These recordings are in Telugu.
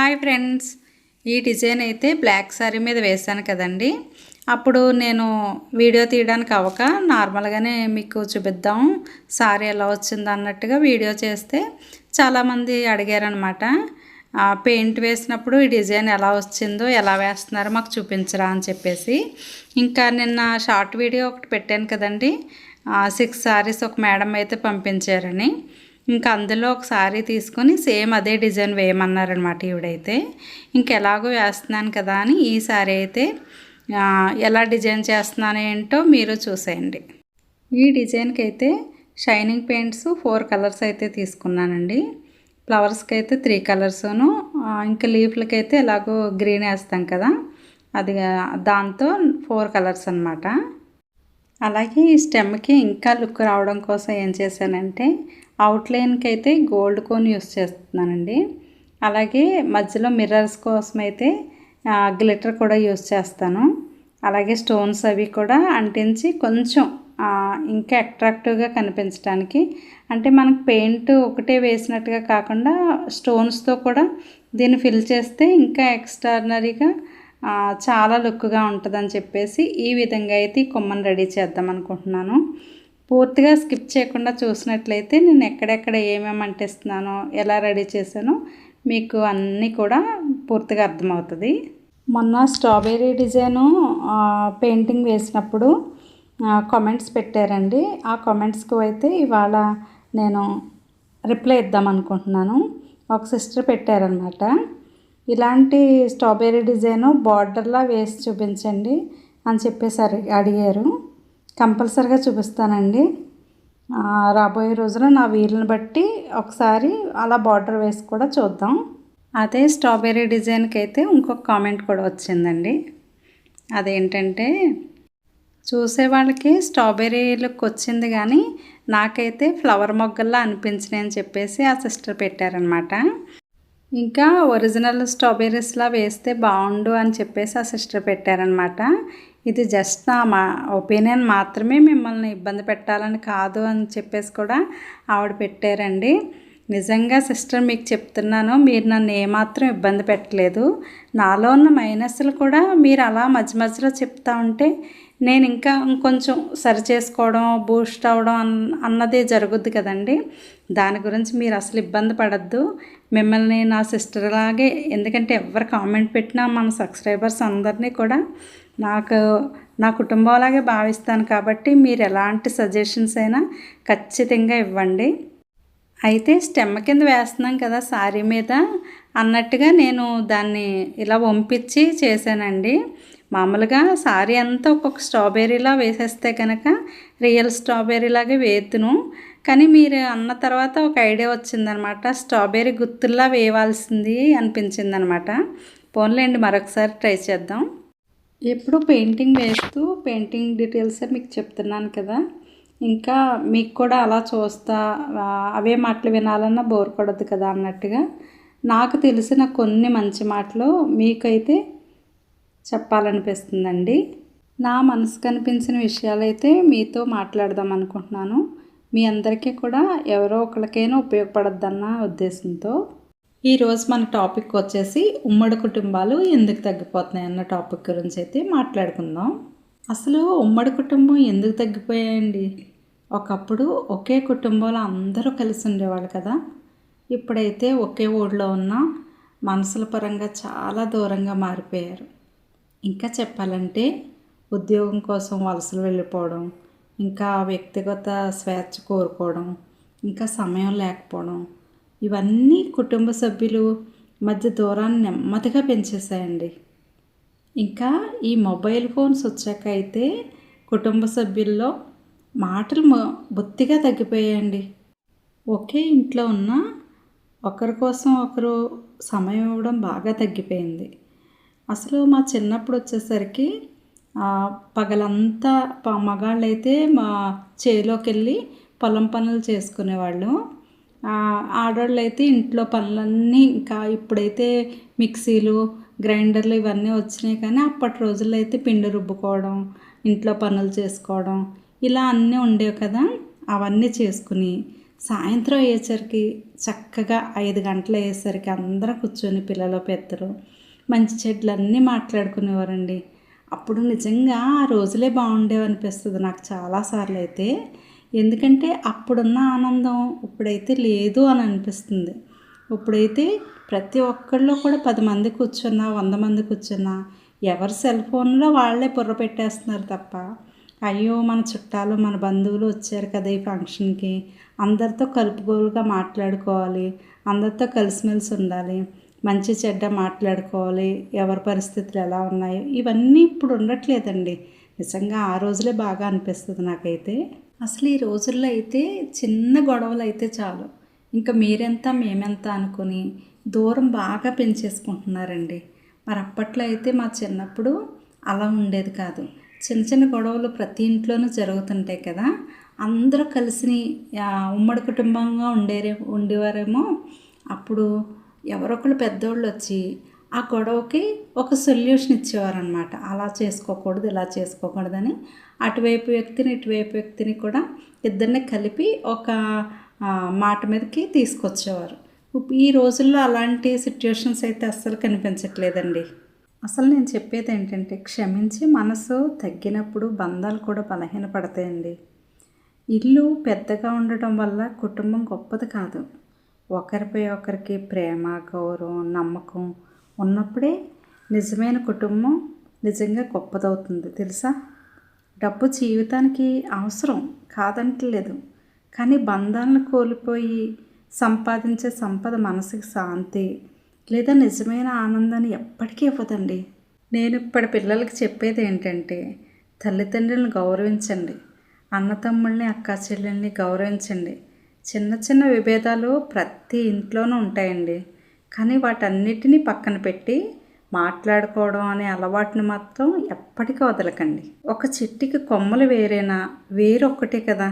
హాయ్ ఫ్రెండ్స్, ఈ డిజైన్ అయితే బ్లాక్ సారీ మీద వేసాను కదండి. అప్పుడు నేను వీడియో తీయడానికి అవ్వక నార్మల్గానే మీకు చూపిద్దాం సారీ ఎలా వచ్చింది అన్నట్టుగా వీడియో చేస్తే చాలామంది అడిగారనమాట. పెయింట్ వేసినప్పుడు ఈ డిజైన్ ఎలా వచ్చిందో, ఎలా వేస్తున్నారో మాకు చూపించరా అని చెప్పేసి. ఇంకా నిన్న షార్ట్ వీడియో ఒకటి పెట్టాను కదండి, 6 సారీస్ ఒక మేడం అయితే పంపించారని. ఇంకా అందులో ఒక సారీ తీసుకొని సేమ్ అదే డిజైన్ వేయమన్నారనమాట ఈవిడైతే. ఇంకెలాగో వేస్తున్నాను కదా అని ఈ సారీ అయితే ఎలా డిజైన్ చేస్తున్నాను ఏంటో మీరు చూసేయండి. ఈ డిజైన్కి అయితే షైనింగ్ పెయింట్స్ 4 కలర్స్ అయితే తీసుకున్నానండి. ఫ్లవర్స్కి అయితే 3 కలర్సును, ఇంకా లీఫ్లకి అయితే ఎలాగో గ్రీన్ వేస్తాం కదా, అది దాంతో 4 కలర్స్ అనమాట. అలాగే ఈ స్టెమ్కి ఇంకా లుక్ రావడం కోసం ఏం చేశానంటే అవుట్లైన్కి అయితే గోల్డ్ కోన్ యూస్ చేస్తున్నానండి. అలాగే మధ్యలో మిర్రర్స్ కోసం అయితే గ్లిటర్ కూడా యూస్ చేస్తాను. అలాగే స్టోన్స్ అవి కూడా అంటించి కొంచెం ఇంకా అట్రాక్టివ్గా కనిపించడానికి, అంటే మనకు పెయింట్ ఒకటే వేసినట్టుగా కాకుండా స్టోన్స్తో కూడా దీన్ని ఫిల్ చేస్తే ఇంకా ఎక్స్ట్రాడినరీగా చాలా లుక్గా ఉంటుందని చెప్పేసి ఈ విధంగా అయితే ఈ కొమ్మను రెడీ చేద్దాం అనుకుంటున్నాను. పూర్తిగా స్కిప్ చేయకుండా చూసినట్లయితే నేను ఎక్కడెక్కడ ఏమేమి అంటిస్తున్నానో, ఎలా రెడీ చేశానో మీకు అన్నీ కూడా పూర్తిగా అర్థమవుతుంది. మొన్న స్ట్రాబెర్రీ డిజైను పెయింటింగ్ వేసినప్పుడు కామెంట్స్ పెట్టారండి. ఆ కామెంట్స్కి అయితే ఇవాళ నేను రిప్లై ఇద్దాం అనుకుంటున్నాను. ఒక సిస్టర్ పెట్టారనమాట, ఇలాంటి స్ట్రాబెర్రీ డిజైను బార్డర్లా వేసి చూపించండి అని చెప్పేసి అడిగారు. కంపల్సరీగా చూపిస్తానండి. రాబోయే రోజుల్లో నా వీలుని బట్టి ఒకసారి అలా బార్డర్ వేసి కూడా చూద్దాం. అదే స్ట్రాబెర్రీ డిజైన్కి అయితే ఇంకొక కామెంట్ కూడా వచ్చిందండి. అదేంటంటే, చూసే వాళ్ళకి స్ట్రాబెర్రీ లుక్ వచ్చింది కానీ నాకైతే ఫ్లవర్ మొగ్గల్లా అనిపించినాయి అని చెప్పేసి ఆ సిస్టర్ పెట్టారనమాట. ఇంకా ఒరిజినల్ స్ట్రాబెర్రీస్లా వేస్తే బాగుండు అని చెప్పేసి ఆ సిస్టర్ పెట్టారనమాట. ఇది జస్ట్ నా ఒపీనియన్ మాత్రమే, మిమ్మల్ని ఇబ్బంది పెట్టాలని కాదు అని చెప్పేసి కూడా ఆవిడ పెట్టారండి. నిజంగా సిస్టర్ మీకు చెప్తున్నాను, మీరు నన్ను ఏమాత్రం ఇబ్బంది పెట్టలేదు. నాలో ఉన్న మైనస్లు కూడా మీరు అలా మధ్య మధ్యలో చెప్తా ఉంటే నేను ఇంకా ఇంకొంచెం సరి చేసుకోవడం, బూస్ట్ అవ్వడం అన్నదే జరుగుద్ది కదండి. దాని గురించి మీరు అసలు ఇబ్బంది పడద్దు. మిమ్మల్ని నా సిస్టర్ లాగే, ఎందుకంటే ఎవరు కామెంట్ పెట్టినా మన సబ్స్క్రైబర్స్ అందరినీ కూడా నా కుటుంబంలాగే భావిస్తాను. కాబట్టి మీరు ఎలాంటి సజెషన్స్ అయినా ఖచ్చితంగా ఇవ్వండి. అయితే స్టెమ్ కింద వేస్తున్నాం కదా శారీ మీద అన్నట్టుగా నేను దాన్ని ఇలా వంపించి చేశానండి. మామూలుగా శారీ అంతా ఒక్కొక్క స్ట్రాబెర్రీలా వేసేస్తే కనుక రియల్ స్ట్రాబెర్రీలాగే వేతును. కానీ మీరు అన్న తర్వాత ఒక ఐడియా వచ్చిందనమాట, స్ట్రాబెర్రీ గుత్తుల్లా వేయవలసింది అనిపించింది అనమాట. పోన్లేండి, మరొకసారి ట్రై చేద్దాం. ఎప్పుడు పెయింటింగ్ వేస్తూ పెయింటింగ్ డీటెయిల్సే మీకు చెప్తున్నాను కదా, ఇంకా మీకు కూడా అలా చూస్తా అవే మాటలు వినాలన్నా బోర్ కొడదు కదా అన్నట్టుగా నాకు తెలిసిన కొన్ని మంచి మాటలు మీకైతే చెప్పాలనిపిస్తుందండి. నా మనసు కనిపించిన విషయాలైతే మీతో మాట్లాడదాం అనుకుంటున్నాను. మీ అందరికీ కూడా ఎవరో ఒకరికైనా ఉపయోగపడద్దన్న ఉద్దేశంతో ఈరోజు మన టాపిక్ వచ్చేసి ఉమ్మడి కుటుంబాలు ఎందుకు తగ్గిపోతున్నాయి అన్న టాపిక్ గురించి అయితే మాట్లాడుకుందాం. అసలు ఉమ్మడి కుటుంబం ఎందుకు తగ్గిపోయాయండి? ఒకప్పుడు ఒకే కుటుంబంలో అందరూ కలిసి ఉండేవాళ్ళు కదా. ఇప్పుడైతే ఒకే ఊళ్ళో ఉన్న మనసుల పరంగా చాలా దూరంగా మారిపోయారు. ఇంకా చెప్పాలంటే ఉద్యోగం కోసం వలసలు వెళ్ళిపోవడం, ఇంకా వ్యక్తిగత స్వేచ్ఛ కోరుకోవడం, ఇంకా సమయం లేకపోవడం, ఇవన్నీ కుటుంబ సభ్యులు మధ్య దూరాన్ని నెమ్మదిగా పెంచేసాయండి. ఇంకా ఈ మొబైల్ ఫోన్స్ వచ్చాక అయితే కుటుంబ సభ్యుల్లో మాటలు బొత్తిగా తగ్గిపోయాయండి. ఒకే ఇంట్లో ఉన్న ఒకరి కోసం ఒకరు సమయం ఇవ్వడం బాగా తగ్గిపోయింది. అసలు మా చిన్నప్పుడు వచ్చేసరికి పగలంతా మగాళ్ళు అయితే మా చేలోకి వెళ్ళి పొలం పనులు చేసుకునేవాళ్ళు. ఆడవాళ్ళు అయితే ఇంట్లో పనులన్నీ, ఇంకా ఇప్పుడైతే మిక్సీలు, గ్రైండర్లు ఇవన్నీ వచ్చినాయి, కానీ అప్పటి రోజుల్లో అయితే పిండి రుబ్బుకోవడం, ఇంట్లో పనులు చేసుకోవడం ఇలా అన్నీ ఉండేవి కదా. అవన్నీ చేసుకుని సాయంత్రం అయ్యేసరికి చక్కగా 5 గంటలు అయ్యేసరికి అందరూ కూర్చొని పిల్లలు పెద్దలు మంచి చెడ్లన్నీ మాట్లాడుకునేవారండి. అప్పుడు నిజంగా ఆ రోజులే బాగుండేవనిపిస్తుంది నాకు చాలాసార్లు అయితే. ఎందుకంటే అప్పుడున్న ఆనందం ఇప్పుడైతే లేదు అని అనిపిస్తుంది. ఇప్పుడైతే ప్రతి ఒక్కళ్ళు కూడా 10 మంది కూర్చున్నా 100 మంది కూర్చున్నా ఎవరి సెల్ ఫోన్లో వాళ్ళే బుర్ర పెట్టేస్తున్నారు తప్ప, అయ్యో మన చుట్టాలు మన బంధువులు వచ్చారు కదా ఈ ఫంక్షన్కి, అందరితో కలుపుగోలుగా మాట్లాడుకోవాలి, అందరితో కలిసిమెలిసి ఉండాలి, మంచి చెడ్డ మాట్లాడుకోవాలి, ఎవరి పరిస్థితులు ఎలా ఉన్నాయో ఇవన్నీ ఇప్పుడు ఉండట్లేదండి. నిజంగా ఆ రోజులే బాగా అనిపిస్తుంది నాకైతే. అసలు ఈ రోజుల్లో అయితే చిన్న గొడవలు అయితే చాలు ఇంకా మీరెంత మేమెంత అనుకుని దూరం బాగా పెంచేసుకుంటున్నారండి. మరి అప్పట్లో అయితే మా చిన్నప్పుడు అలా ఉండేది కాదు. చిన్న చిన్న గొడవలు ప్రతి ఇంట్లోనూ జరుగుతుంటాయి కదా, అందరూ కలిసి ఉమ్మడి కుటుంబంగా ఉండేవారేమో. అప్పుడు ఎవరొకరు పెద్దోళ్ళు వచ్చి ఆ గొడవకి ఒక సొల్యూషన్ ఇచ్చేవారనమాట. అలా చేసుకోకూడదు ఇలా చేసుకోకూడదని అటువైపు వ్యక్తిని ఇటువైపు వ్యక్తిని కూడా ఇద్దరిని కలిపి ఒక మాట మీదకి తీసుకొచ్చేవారు. ఈ రోజుల్లో అలాంటి సిట్యుయేషన్స్ అయితే అస్సలు కనిపించట్లేదండి. అసలు నేను చెప్పేది ఏంటంటే క్షమించి మనసు తగ్గినప్పుడు బంధాలు కూడా బలహీనపడతాయండి. ఇల్లు పెద్దగా ఉండటం వల్ల కుటుంబం గొప్పది కాదు. ఒకరిపై ఒకరికి ప్రేమ గౌరవం నమ్మకం ఉన్నప్పుడే నిజమైన కుటుంబం నిజంగా గొప్పదవుతుంది తెలుసా. డబ్బు జీవితానికి అవసరం కాదంటలేదు, కానీ బంధాలను కోల్పోయి సంపాదించే సంపద మనసుకి శాంతి లేదా నిజమైన ఆనందాన్ని ఎప్పటికీ ఇవ్వదండి. నేను ఇప్పటి పిల్లలకి చెప్పేది ఏంటంటే తల్లిదండ్రులను గౌరవించండి, అన్నతమ్ముళ్ళని అక్క చెల్లెల్ని గౌరవించండి. చిన్న చిన్న విభేదాలు ప్రతి ఇంట్లోనూ ఉంటాయండి, కానీ వాటన్నిటినీ పక్కన పెట్టి మాట్లాడుకోవడం అనే అలవాటుని మాత్రం ఎప్పటికీ వదలకండి. ఒక చెట్టుకి కొమ్మలు వేరేనా వేరు ఒక్కటే కదా,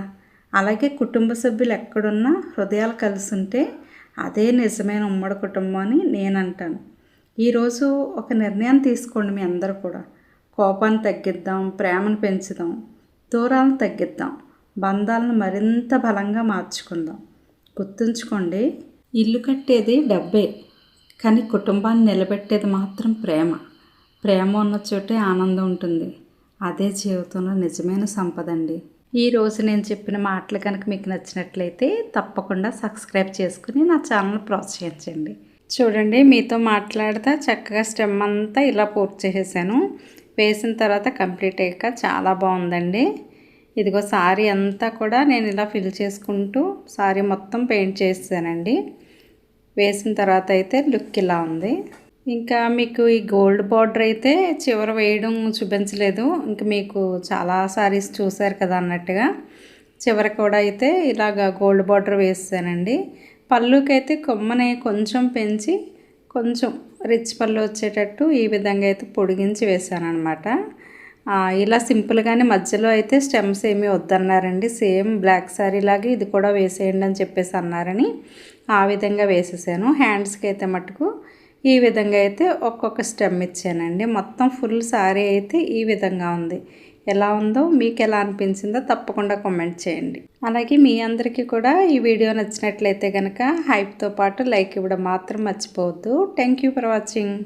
అలాగే కుటుంబ సభ్యులు ఎక్కడున్నా హృదయాలు కలిసి ఉంటే అదే నిజమైన ఉమ్మడి కుటుంబం అని నేను అంటాను. ఈరోజు ఒక నిర్ణయం తీసుకోండి మీ అందరూ కూడా. కోపాన్ని తగ్గిద్దాం, ప్రేమను పెంచుదాం, దూరాలను తగ్గిద్దాం, బంధాలను మరింత బలంగా మార్చుకుందాం. గుర్తుంచుకోండి, ఇల్లు కట్టేది డబ్బే, కానీ కుటుంబాన్ని నిలబెట్టేది మాత్రం ప్రేమ. ప్రేమ ఉన్న చోటే ఆనందం ఉంటుంది. అదే జీవితంలో నిజమైన సంపద అండి. ఈరోజు నేను చెప్పిన మాటలు కనుక మీకు నచ్చినట్లయితే తప్పకుండా సబ్స్క్రైబ్ చేసుకుని నా ఛానల్ ప్రోత్సహించండి. చూడండి, మీతో మాట్లాడితే చక్కగా స్టెమ్ అంతా ఇలా పూర్తి చేసేసాను. వేసిన తర్వాత కంప్లీట్ అయ్యాక చాలా బాగుందండి. ఇదిగో సారీ అంతా కూడా నేను ఇలా ఫిల్ చేసుకుంటూ సారీ మొత్తం పెయింట్ చేసానండి. వేసిన తర్వాత అయితే లుక్ ఇలా ఉంది. ఇంకా మీకు ఈ గోల్డ్ బార్డర్ అయితే చివర వేయడం చూపించలేదు, ఇంకా మీకు చాలా సారీస్ చూసారు కదా అన్నట్టుగా చివర కూడా అయితే ఇలాగ గోల్డ్ బార్డర్ వేసానండి. పళ్ళుకైతే కొమ్మని కొంచెం పెంచి కొంచెం రిచ్ పళ్ళు వచ్చేటట్టు ఈ విధంగా అయితే పొడిగించి వేసాను అనమాట. ఇలా సింపుల్గానే మధ్యలో అయితే స్టెమ్స్ ఏమీ వద్దన్నారండి. సేమ్ బ్లాక్ శారీ లాగే ఇది కూడా వేసేయండి అని చెప్పేసి అన్నారని ఆ విధంగా వేసేసాను. హ్యాండ్స్కి అయితే మటుకు ఈ విధంగా అయితే ఒక్కొక్క స్టెమ్ ఇచ్చానండి. మొత్తం ఫుల్ శారీ అయితే ఈ విధంగా ఉంది. ఎలా ఉందో మీకు ఎలా అనిపించిందో తప్పకుండా కామెంట్ చేయండి. అలాగే మీ అందరికీ కూడా ఈ వీడియో నచ్చినట్లయితే కనుక హైప్తో పాటు లైక్ ఇవ్వడం మాత్రం మర్చిపోవద్దు. Thank you for watching.